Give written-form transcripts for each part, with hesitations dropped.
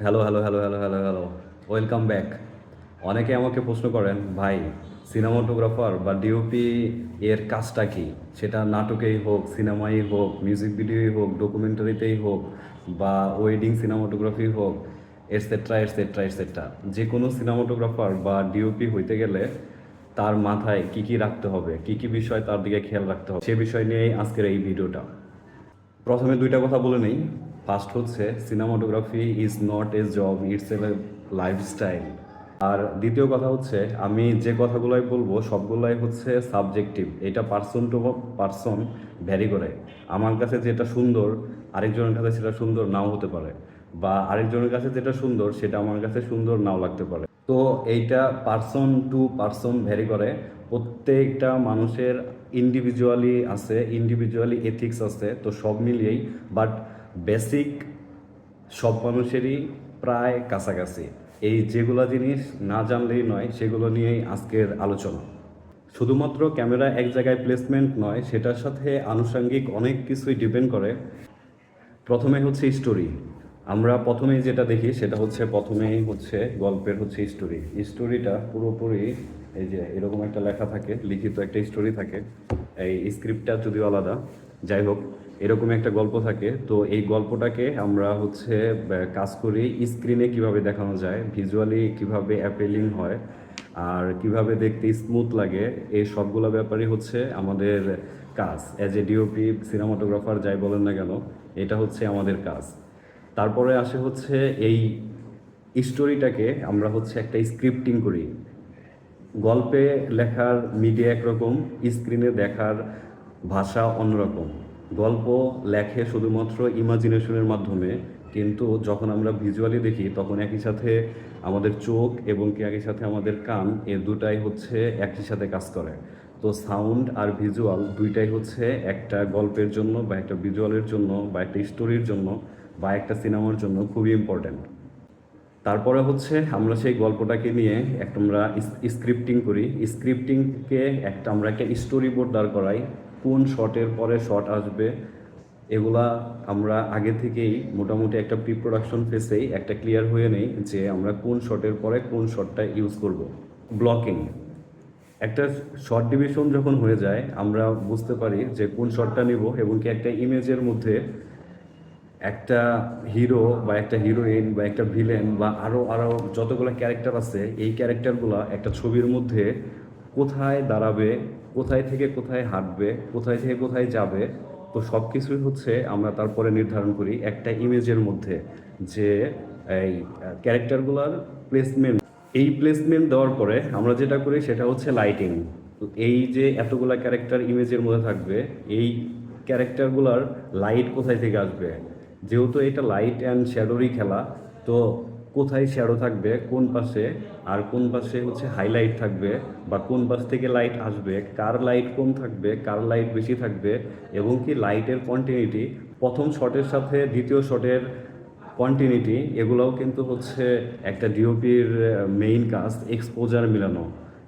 Hello hello hello hello hello hello welcome back. অনেকে আমাকে প্রশ্ন করেন, ভাই সিনেমাটোগ্রাফার বা ডিওপি এর কাজটা কি? সেটা নাটকেই হোক, সিনেমাই হোক, মিউজিক ভিডিওই হোক, ডকুমেন্টারিতেই হোক, বা ওয়েডিং সিনেমাটোগ্রাফি হোক, এটসেট্রা এটসেট্রা এটসেট্রা। যে কোনো সিনেমাটোগ্রাফার বা ডিওপি হইতে গেলে তার মাথায় কি কি রাখতে হবে, কি কি বিষয় তার দিকে খেয়াল রাখতে হবে, সে বিষয় নিয়েই আজকের এই ভিডিওটা। প্রথমে দুইটা কথা বলে নেই। ফার্স্ট হচ্ছে, cinematography is not a job, it's a lifestyle. আর দ্বিতীয় কথা হচ্ছে, আমি যে কথাগুলোই বলবো সবগুলাই হচ্ছে সাবজেক্টিভ। এটা পার্সন টু পার্সন ভ্যারি করে। আমার কাছে যেটা সুন্দর, আরেকজনের কাছে সেটা সুন্দর নাও হতে পারে, বা আরেকজনের কাছে যেটা সুন্দর সেটা আমার কাছে সুন্দর নাও লাগতে পারে। তো এইটা পার্সন টু পার্সন ভ্যারি করে। প্রত্যেকটা মানুষের ইন্ডিভিজুয়ালি আছে, ইন্ডিভিজুয়ালি এথিক্স আছে, তো সব মিলিয়েই। বাট বেসিক সব মানুষেরই প্রায় কাছাকাছি। এই যেগুলো জিনিস না জানলেই নয়, সেগুলো নিয়েই আজকের আলোচনা। শুধুমাত্র ক্যামেরা এক জায়গায় প্লেসমেন্ট নয়, সেটার সাথে আনুষঙ্গিক অনেক কিছুই ডিপেন্ড করে। প্রথমে হচ্ছে স্টোরি। আমরা প্রথমেই যেটা দেখি সেটা হচ্ছে, প্রথমেই হচ্ছে গল্পের হচ্ছে স্টোরি। স্টোরিটা পুরোপুরি এই যে এরকম একটা লেখা থাকে, লিখিত একটা স্টোরি থাকে। এই স্ক্রিপ্টটা যদিও আলাদা, যাই হোক, এরকম একটা গল্প থাকে। তো এই গল্পটাকে আমরা হচ্ছে কাজ করি স্ক্রিনে কিভাবে দেখানো যায়, ভিজুয়ালি কিভাবে অ্যাপেলিং হয়, আর কিভাবে দেখতে স্মুথ লাগে। এই সবগুলো ব্যাপারই হচ্ছে আমাদের কাজ অ্যাজ এ ডিওপি, সিনেমাটোগ্রাফার, যাই বলেন না কেন, এটা হচ্ছে আমাদের কাজ। তারপরে আসে হচ্ছে এই স্টোরিটাকে আমরা হচ্ছে একটা স্ক্রিপ্টিং করি। গল্পে লেখার মিডিয়া একরকম, স্ক্রিনে দেখার ভাষা অন্যরকম। গল্প লেখে শুধুমাত্র ইমাজিনেশনের মাধ্যমে, কিন্তু যখন আমরা ভিজুয়ালি দেখি তখন একই সাথে আমাদের চোখ এবং কি একই সাথে আমাদের কান, এ দুটাই হচ্ছে একই সাথে কাজ করে। তো সাউন্ড আর ভিজুয়াল দুইটাই হচ্ছে একটা গল্পের জন্য বা একটা ভিজুয়ালের জন্য বা একটা স্টোরির জন্য বা একটা সিনেমার জন্য খুবই ইম্পর্ট্যান্ট। তারপরে হচ্ছে আমরা সেই গল্পটাকে নিয়ে একটা আমরা স্ক্রিপ্টিং করি। স্ক্রিপ্টিংকে আমরা একটা স্টোরি বোর্ড দাঁড় করাই। কোন শটের পরে শট আসবে, এগুলা আমরা আগে থেকেই মোটামুটি একটা প্রি প্রোডাকশন ফেসেই একটা ক্লিয়ার হয়ে নেই যে আমরা কোন শটের পরে কোন শটটা ইউজ করব। ব্লকিং, একটা শর্ট ডিভিশন যখন হয়ে যায় আমরা বুঝতে পারি যে কোন শটটা নিব, এবং কি একটা ইমেজের মধ্যে একটা হিরো বা একটা হিরোইন বা একটা ভিলেন বা আরও আরও যতগুলো ক্যারেক্টার আছে, এই ক্যারেক্টারগুলো একটা ছবির মধ্যে কোথায় দাঁড়াবে, কোথায় থেকে কোথায় হাঁটবে, কোথায় থেকে কোথায় যাবে, তো সব কিছুই হচ্ছে আমরা তারপরে নির্ধারণ করি একটা ইমেজের মধ্যে, যে এই ক্যারেক্টারগুলোর প্লেসমেন্ট। এই প্লেসমেন্ট দেওয়ার পরে আমরা যেটা করি সেটা হচ্ছে লাইটিং। তো এই যে এতগুলা ক্যারেক্টার ইমেজের মধ্যে থাকবে, এই ক্যারেক্টারগুলোর লাইট কোথায় থেকে আসবে, যেহেতু এটা লাইট অ্যান্ড শ্যাডোরই খেলা। তো কোথায় শ্যাডো থাকবে কোন পাশে, আর কোন পাশে হচ্ছে হাইলাইট থাকবে, বা কোন পাশ থেকে লাইট আসবে, কার লাইট কম থাকবে, কার লাইট বেশি থাকবে, এবং কি লাইটের কন্টিনিউটি, প্রথম শটের সাথে দ্বিতীয় শটের কন্টিনিউটি, এগুলোও কিন্তু হচ্ছে একটা ডিওপির মেইন কাজ, এক্সপোজার মিলানো।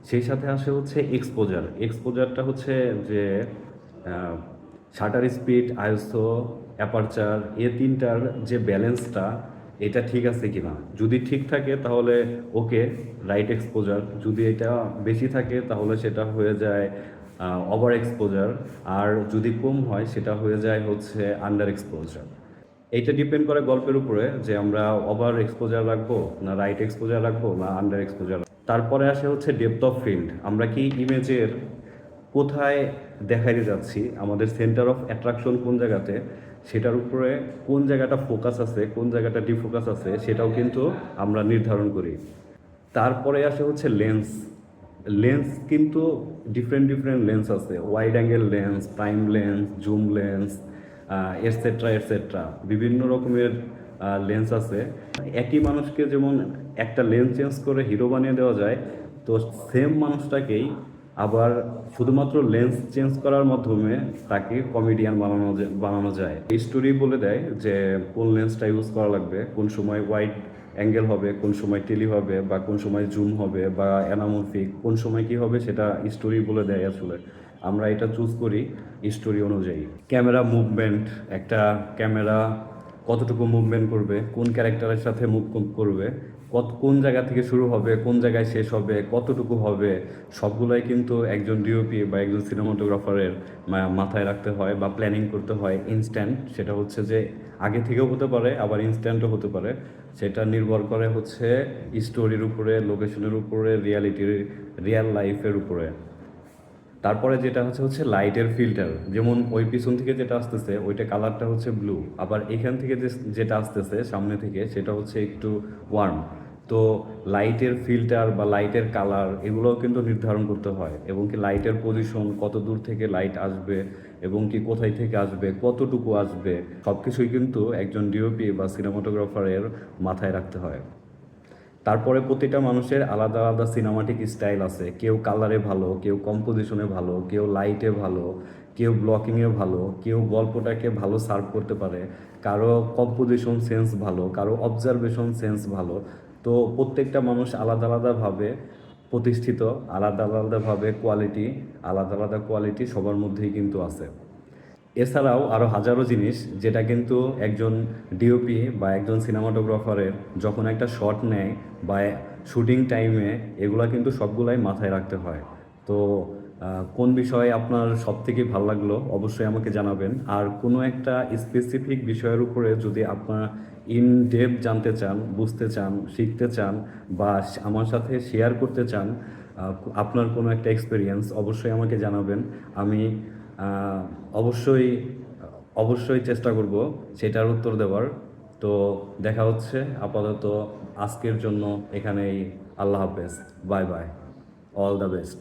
সেই সাথে আসে হচ্ছে এক্সপোজার। এক্সপোজারটা হচ্ছে যে শাটার স্পিড, আইএসও, অ্যাপারচার, এ তিনটার যে ব্যালেন্সটা, এটা ঠিক আছে কিনা। যদি ঠিক থাকে তাহলে ওকে, রাইট এক্সপোজার। যদি এটা বেশি থাকে তাহলে সেটা হয়ে যায় ওভার এক্সপোজার। আর যদি কম হয় সেটা হয়ে যায় হচ্ছে আন্ডার এক্সপোজার। এইটা ডিপেন্ড করে গল্পের উপরে যে আমরা ওভার এক্সপোজার রাখবো, না রাইট এক্সপোজার রাখবো, না আন্ডার এক্সপোজার। তারপরে আসে হচ্ছে ডেপথ অফ ফিল্ড। আমরা কি ইমেজের কোথায় দেখাইতে যাচ্ছি, আমাদের সেন্টার অফ অ্যাট্রাকশন কোন জায়গাতে, সেটার উপরে কোন জায়গাটা ফোকাস আছে, কোন জায়গাটা ডিফোকাস আছে, সেটাও কিন্তু আমরা নির্ধারণ করি। তারপরে আসে হচ্ছে লেন্স। লেন্স কিন্তু ডিফারেন্ট ডিফারেন্ট লেন্স আছে, wide angle lens, prime lens, zoom lens, etcetera etcetera, বিভিন্ন রকমের লেন্স আছে। একই মানুষকে যেমন একটা লেন্স চেঞ্জ করে হিরো বানিয়ে দেওয়া যায়, তো সেম মানুষটাকেই আবার শুধুমাত্র লেন্স চেঞ্জ করার মাধ্যমে তাকে কমেডিয়ান বানানো যায়। এই স্টোরি বলে দেয় যে কোন লেন্সটা ইউজ করা লাগবে, কোন সময় ওয়াইড অ্যাঙ্গেল হবে, কোন সময় টেলি হবে, বা কোন সময় জুম হবে, বা অ্যানামরফিক, কোন সময় কি হবে সেটা স্টোরি বলে দেয় আসলে। আমরা এটা চুজ করি স্টোরি অনুযায়ী। ক্যামেরা মুভমেন্ট, একটা ক্যামেরা কতটুকু মুভমেন্ট করবে, কোন ক্যারেক্টারের সাথে মুভ করবে, কোন জায়গা থেকে শুরু হবে, কোন জায়গায় শেষ হবে, কতটুকু হবে, সবগুলাই কিন্তু একজন ডিওপি বা একজন সিনেমাটোগ্রাফারের মাথায় রাখতে হয় বা প্ল্যানিং করতে হয় ইনস্ট্যান্ট। সেটা হচ্ছে যে আগে থেকেও হতে পারে, আবার ইনস্ট্যান্টও হতে পারে। সেটা নির্ভর করে হচ্ছে স্টোরির উপরে, লোকেশনের উপরে, রিয়েল লাইফের উপরে। তারপরে যেটা হচ্ছে লাইটের ফিল্টার। যেমন ওই পিছন থেকে যেটা আসতেছে ওইটা কালারটা হচ্ছে ব্লু, আবার এখান থেকে যেটা আসতেছে সামনে থেকে সেটা হচ্ছে একটু ওয়ার্ম। তো লাইটের ফিল্টার বা লাইটের কালার এগুলোও কিন্তু নির্ধারণ করতে হয়, এবং কি লাইটের পজিশন, কত দূর থেকে লাইট আসবে এবং কি কোথায় থেকে আসবে, কতটুকু আসবে, সব কিছুই কিন্তু একজন ডিওপি বা সিনেমাটোগ্রাফারের মাথায় রাখতে হয়। তারপরে প্রতিটা মানুষের আলাদা আলাদা সিনেমাটিক স্টাইল আছে। কেউ কালারে ভালো, কেউ কম্পোজিশনে ভালো, কেউ লাইটে ভালো, কেউ ব্লকিংয়ে ভালো, কেউ গল্পটাকে ভালো সার্ভ করতে পারে, কারো কম্পোজিশন সেন্স ভালো, কারো অবজারভেশন সেন্স ভালো। তো প্রত্যেকটা মানুষ আলাদা আলাদাভাবে প্রতিষ্ঠিত, আলাদা আলাদাভাবে কোয়ালিটি, আলাদা আলাদা কোয়ালিটি সবার মধ্যেই কিন্তু আছে। এছাড়াও আরও হাজারো জিনিস যেটা কিন্তু একজন ডিওপি বা একজন সিনেমাটোগ্রাফারের যখন একটা শট নেয় বা শুটিং টাইমে এগুলা কিন্তু সবগুলাই মাথায় রাখতে হয়। তো কোন বিষয়ে আপনার সব থেকে ভালো লাগলো অবশ্যই আমাকে জানাবেন। আর কোনো একটা স্পেসিফিক বিষয়ের উপরে যদি আপনার ইন ডেপথ জানতে চান, বুঝতে চান, শিখতে চান বা আমার সাথে শেয়ার করতে চান আপনার কোনো একটা এক্সপিরিয়েন্স, অবশ্যই আমাকে জানাবেন। আমি আহ, অবশ্যই অবশ্যই চেষ্টা করব সেটার উত্তর দেওয়ার। তো দেখা হচ্ছে, আপাতত আজকের জন্য এখানেই। আল্লাহ হাফেজ, bye bye, all the best.